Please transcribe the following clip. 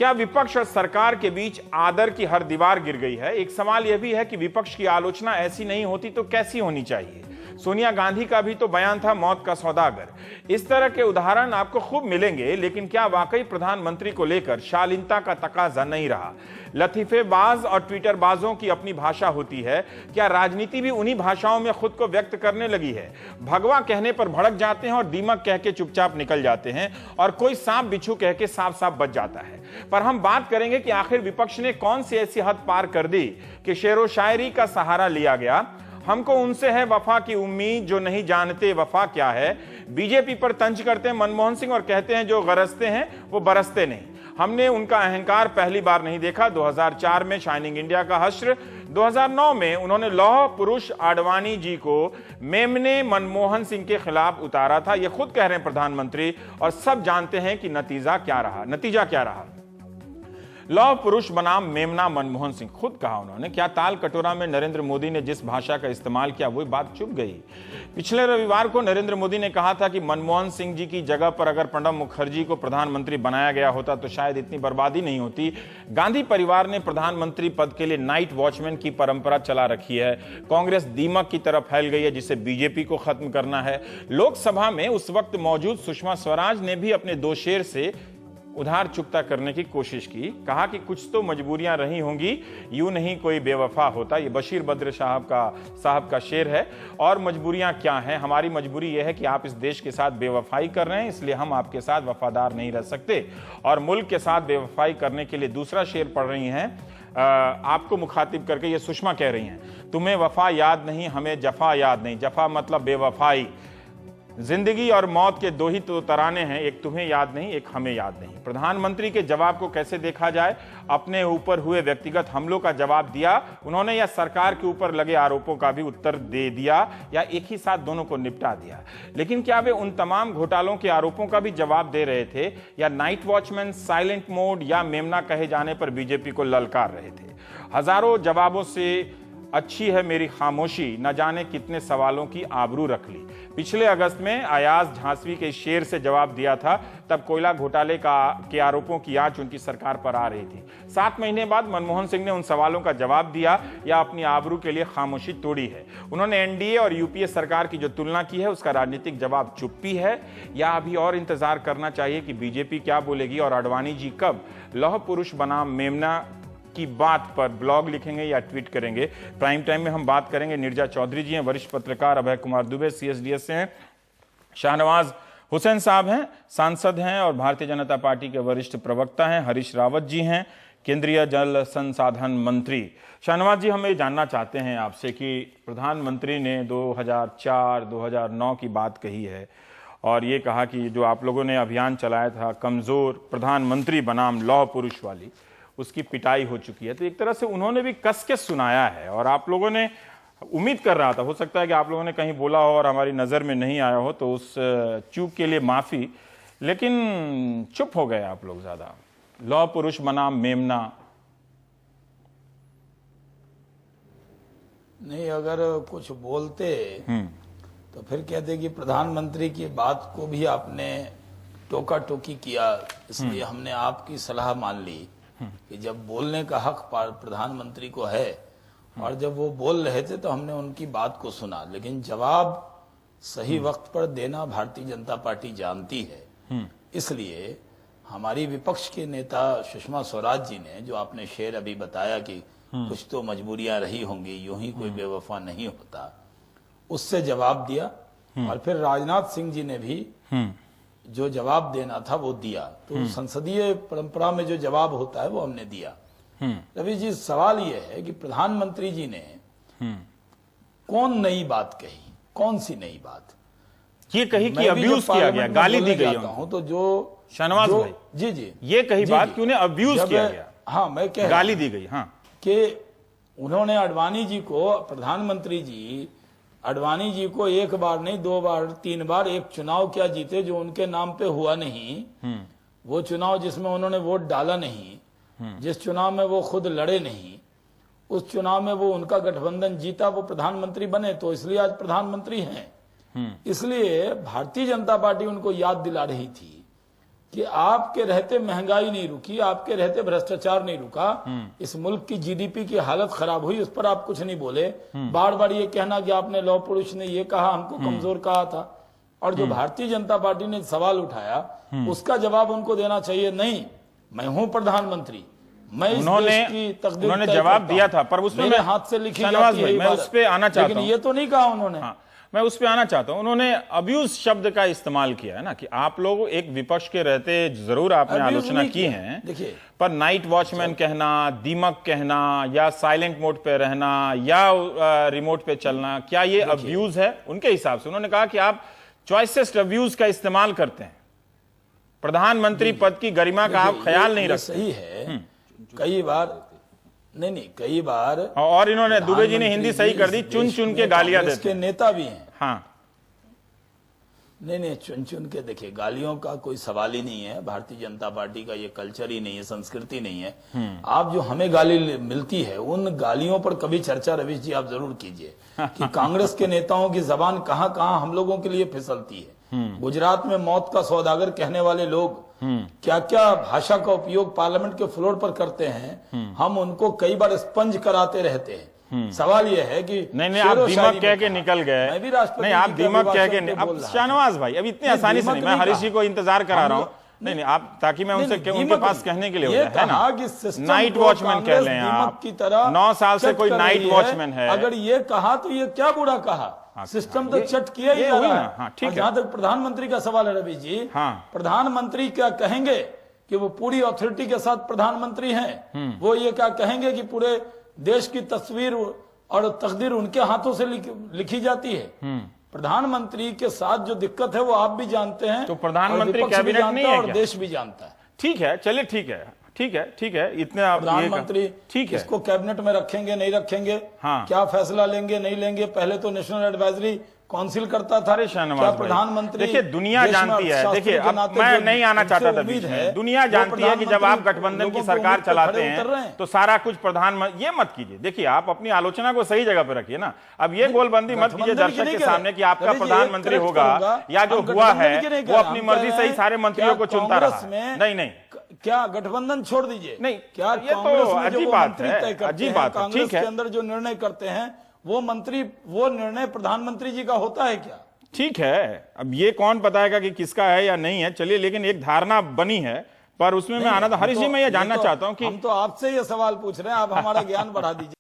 क्या विपक्ष और सरकार के बीच आदर की हर दीवार गिर गई है? एक सवाल यह भी है कि विपक्ष की आलोचना ऐसी नहीं होती तो कैसी होनी चाहिए? सोनिया गांधी का भी तो बयान था मौत का सौदागर। इस तरह के उदाहरण आपको खूब मिलेंगे, लेकिन क्या वाकई प्रधानमंत्री को लेकर शालीनता का तकाजा नहीं रहा? लतीफेबाज और ट्विटरबाजों की अपनी भाषा होती है, क्या राजनीति भी उन्हीं भाषाओं में खुद को व्यक्त करने लगी है? भगवा कहने पर भड़क जाते हैं और दीमक कह के चुपचाप निकल जाते हैं, और कोई सांप बिच्छू कह के साफ साफ बच जाता है। पर हम बात करेंगे कि आखिर विपक्ष ने कौन सी ऐसी हद पार कर दी कि शेरो शायरी का सहारा लिया गया। हमको उनसे है वफा की उम्मीद जो नहीं जानते वफा क्या है। बीजेपी पर तंज करते हैं मनमोहन सिंह और कहते हैं जो गरजते हैं वो बरसते नहीं। हमने उनका अहंकार पहली बार नहीं देखा। 2004 में शाइनिंग इंडिया का हश्र, 2009 में उन्होंने लौह पुरुष आडवाणी जी को मेमने मनमोहन सिंह के खिलाफ उतारा था। ये खुद कह रहे हैं प्रधानमंत्री, और सब जानते हैं कि नतीजा क्या रहा। लौह पुरुष बनाम मेमना मनमोहन सिंह, खुद कहा उन्होंने। क्या ताल कटोरा में नरेंद्र मोदी ने जिस भाषा का इस्तेमाल किया वही बात चुप गई? पिछले रविवार को नरेंद्र मोदी ने कहा था कि मनमोहन सिंह जी की जगह पर अगर प्रणब मुखर्जी को प्रधानमंत्री बनाया गया होता तो शायद इतनी बर्बादी नहीं होती। गांधी परिवार ने प्रधानमंत्री पद के लिए नाइट वॉचमैन की परंपरा चला रखी है। कांग्रेस दीमक की तरफ फैल गई है जिसे बीजेपी को खत्म करना है। लोकसभा में उस वक्त मौजूद सुषमा स्वराज ने भी अपने दो शेर से उधार चुकता करने की कोशिश की। कहा कि कुछ तो मजबूरियां रही होंगी, यूं नहीं कोई बेवफा होता। ये बशीर बद्र साहब का शेर है। और मजबूरियां क्या हैं? हमारी मजबूरी यह है कि आप इस देश के साथ बेवफाई कर रहे हैं, इसलिए हम आपके साथ वफादार नहीं रह सकते। और मुल्क के साथ बेवफाई करने के लिए दूसरा शेर पढ़ रही हैं आपको मुखातिब करके। ये सुषमा कह रही हैं, तुम्हें वफा याद नहीं, हमें जफा याद नहीं। जफा मतलब बेवफाई। जिंदगी और मौत के दो ही तो तराने हैं, एक तुम्हें याद नहीं, एक हमें याद नहीं। प्रधानमंत्री के जवाब को कैसे देखा जाए? अपने ऊपर हुए व्यक्तिगत हमलों का जवाब दिया उन्होंने, या सरकार के ऊपर लगे आरोपों का भी उत्तर दे दिया, या एक ही साथ दोनों को निपटा दिया? लेकिन क्या वे उन तमाम घोटालों के आरोपों का भी जवाब दे रहे थे, या नाइट वॉचमैन, साइलेंट मोड या मेमना कहे जाने पर बीजेपी को ललकार रहे थे? हजारों जवाबों से अच्छी है मेरी खामोशी, न जाने कितने सवालों की आबरू रख ली। पिछले अगस्त में अयाज झांसवी के शेर से जवाब दिया था, तब कोयला घोटाले के आरोपों की आंच उनकी सरकार पर आ रही थी। 7 महीने बाद मनमोहन सिंह ने उन सवालों का जवाब दिया या अपनी आबरू के लिए खामोशी तोड़ी है? उन्होंने एनडीए और यूपीए सरकार की जो तुलना की है उसका राजनीतिक जवाब चुप्पी है, या अभी और इंतजार करना चाहिए कि बीजेपी क्या बोलेगी और आडवाणी जी कब लौह पुरुष बनाम मेमना की बात पर ब्लॉग लिखेंगे या ट्वीट करेंगे? प्राइम टाइम में हम बात करेंगे। नीरजा चौधरी जी हैं, वरिष्ठ पत्रकार। अभय कुमार दुबे सीएसडीएस से हैं। शाहनवाज हुसैन साहब हैं, सांसद हैं और भारतीय जनता पार्टी के वरिष्ठ प्रवक्ता हैं। हरीश रावत जी हैं, केंद्रीय जल संसाधन मंत्री। शाहनवाज जी, हम ये जानना चाहते हैं आपसे कि प्रधानमंत्री ने 2004-2009 की बात कही है और ये कहा कि जो आप लोगों ने अभियान चलाया था कमजोर प्रधानमंत्री बनाम लौह पुरुष वाली, उसकी पिटाई हो चुकी है। तो एक तरह से उन्होंने भी कस के सुनाया है, और आप लोगों ने उम्मीद कर रहा था, हो सकता है कि आप लोगों ने कहीं बोला हो और हमारी नजर में नहीं आया हो, तो उस चूक के लिए माफी, लेकिन चुप हो गए आप लोग ज्यादा। लौह पुरुष बनाम मेमना नहीं, अगर कुछ बोलते तो फिर कहते कि प्रधानमंत्री की बात को भी आपने टोका टोकी किया, इसलिए हमने आपकी सलाह मान ली कि जब बोलने का हक प्रधानमंत्री को है और जब वो बोल रहे थे तो हमने उनकी बात को सुना, लेकिन जवाब सही वक्त पर देना भारतीय जनता पार्टी जानती है। इसलिए हमारी विपक्ष के नेता सुषमा स्वराज जी ने, जो आपने शेर अभी बताया कि कुछ तो मजबूरियां रही होंगी, यूं ही कोई बेवफा नहीं होता, उससे जवाब दिया। और फिर राजनाथ सिंह जी ने भी जो जवाब देना था वो दिया। तो संसदीय परंपरा में जो जवाब होता है वो हमने दिया। रवि जी, सवाल ये है कि प्रधानमंत्री जी ने कौन नई बात कही, कौन सी नई बात ये कही कि अब्यूज किया गया, गाली दी गई हूं तो जो शाहनवाज भाई जी ये कही बात कि उन्हें अब्यूज किया गया। हाँ, मैं कह गाली दी गई। हाँ, कि उन्होंने आडवाणी जी को, प्रधानमंत्री जी आडवाणी जी को एक बार नहीं, 2 बार 3 बार एक चुनाव क्या जीते जो उनके नाम पे हुआ नहीं। वो चुनाव जिसमें उन्होंने वोट डाला नहीं, जिस चुनाव में वो खुद लड़े नहीं, उस चुनाव में वो उनका गठबंधन जीता, वो प्रधानमंत्री बने, तो इसलिए आज प्रधानमंत्री हैं। इसलिए भारतीय जनता पार्टी उनको याद दिला रही थी कि आपके रहते महंगाई नहीं रुकी, आपके रहते भ्रष्टाचार नहीं रुका, इस मुल्क की जीडीपी की हालत खराब हुई, उस पर आप कुछ नहीं बोले। बार बार ये कहना कि आपने लौह पुरुष ने ये कहा, हमको कमजोर कहा था, और जो भारतीय जनता पार्टी ने सवाल उठाया उसका जवाब उनको देना चाहिए। नहीं, मैं हूं प्रधानमंत्री, मैं इस देश की तकदीर उन्होंने तय जवाब करता दिया हूं। था, पर उसमें मेरे हाथ से लिखी शहनवाज जाती है भाई, मैं इबादत। उस पे आना चाहता लेकिन हूं। ये तो नहीं कहा उन्होंने। हाँ, मैं उस पे आना चाहता हूं। उन्होंने अब्यूज शब्द का इस्तेमाल किया है ना, कि आप लोग एक विपक्ष के रहते जरूर आपने Abuse आलोचना नहीं की किया। है, देखिए, पर नाइट वॉचमैन कहना, दीमक कहना, या साइलेंट मोड पे रहना, या रिमोट पे चलना, क्या ये अब्यूज है? उनके हिसाब से उन्होंने कहा कि आप चॉइसेस्ट अब्यूज का इस्तेमाल करते हैं, प्रधानमंत्री पद की गरिमा का आप ख्याल नहीं रखते। सही है, कई बार नहीं, कई बार। और इन्होंने दुबे जी ने हिंदी सही कर दी, चुन चुन के गालियां देते के नेता भी हैं। हाँ, नहीं, चुन चुन के देखिए, गालियों का कोई सवाल ही नहीं है। भारतीय जनता पार्टी का ये कल्चर ही नहीं है, संस्कृति नहीं है। आप जो हमें गाली मिलती है, उन गालियों पर कभी चर्चा रवीश जी आप जरूर कीजिए कि कांग्रेस के नेताओं की जबान कहां कहां हम लोगों के लिए फिसलती है। गुजरात में मौत का सौदागर कहने वाले लोग क्या क्या भाषा का उपयोग पार्लियामेंट के फ्लोर पर करते हैं, हम उनको कई बार स्पंज कराते रहते हैं। सवाल यह है कि नहीं, आप दीमक कह के निकल गए। मैं भी राष्ट्रपति नहीं, आप दीमक कह के अब शाहनवाज भाई, अब इतनी आसानी से नहीं, मैं हरीश जी को इंतजार करा रहा हूं। नहीं, आप, ताकि मैं उनसे उनके पास कहने के लिए हो जाए, है ना, नाइट वॉचमैन कह लें आप की तरह 9 साल से कोई नाइट वॉचमैन है। अगर ये कहा तो ये क्या बुरा कहा? सिस्टम तो चट किया ही जा रहा है। हाँ, ठीक है। जहां तक प्रधानमंत्री का सवाल है रवि जी, हाँ, प्रधानमंत्री क्या कहेंगे कि वो पूरी अथॉरिटी के साथ प्रधानमंत्री हैं? वो ये क्या कहेंगे कि पूरे देश की तस्वीर और तकदीर उनके हाथों से लिखी जाती है? प्रधानमंत्री के साथ जो दिक्कत है वो आप भी जानते हैं, तो प्रधानमंत्री और विपक्ष भी कैबिनेट जानता नहीं है है और क्या? देश भी जानता है। ठीक है, चलिए, ठीक है, ठीक है, ठीक है, इतने आप प्रधानमंत्री ठीक है, इसको कैबिनेट में रखेंगे नहीं रखेंगे, हाँ, क्या फैसला लेंगे नहीं लेंगे, पहले तो नेशनल एडवाइजरी काउंसिल करता था। क्या प्रधानमंत्री? देखिए, दुनिया जानती है। देखिए, अब मैं नहीं आना चाहता था बीच में। दुनिया जानती है कि जब आप गठबंधन की सरकार चलाते हैं तो सारा कुछ प्रधानमंत्री, ये मत कीजिए। देखिए, आप अपनी आलोचना को सही जगह पे रखिए ना। अब ये गोलबंदी मत कीजिए दर्शक के सामने कि आपका प्रधानमंत्री होगा या जो हुआ है वो अपनी मर्जी से ही सारे मंत्रियों को चुनता रहा है। नहीं, क्या गठबंधन छोड़ दीजिए? नहीं, क्या ये तो अजीब बात है, अजीब बात है। कांग्रेस के अंदर जो निर्णय करते हैं वो निर्णय प्रधानमंत्री जी का होता है क्या? ठीक है, अब ये कौन बताएगा कि किसका है या नहीं है, चलिए, लेकिन एक धारणा बनी है, पर उसमें मैं आना था। हरीश जी, मैं ये जानना चाहता हूं कि हम तो आपसे ये सवाल पूछ रहे हैं, आप हमारा ज्ञान बढ़ा दीजिए।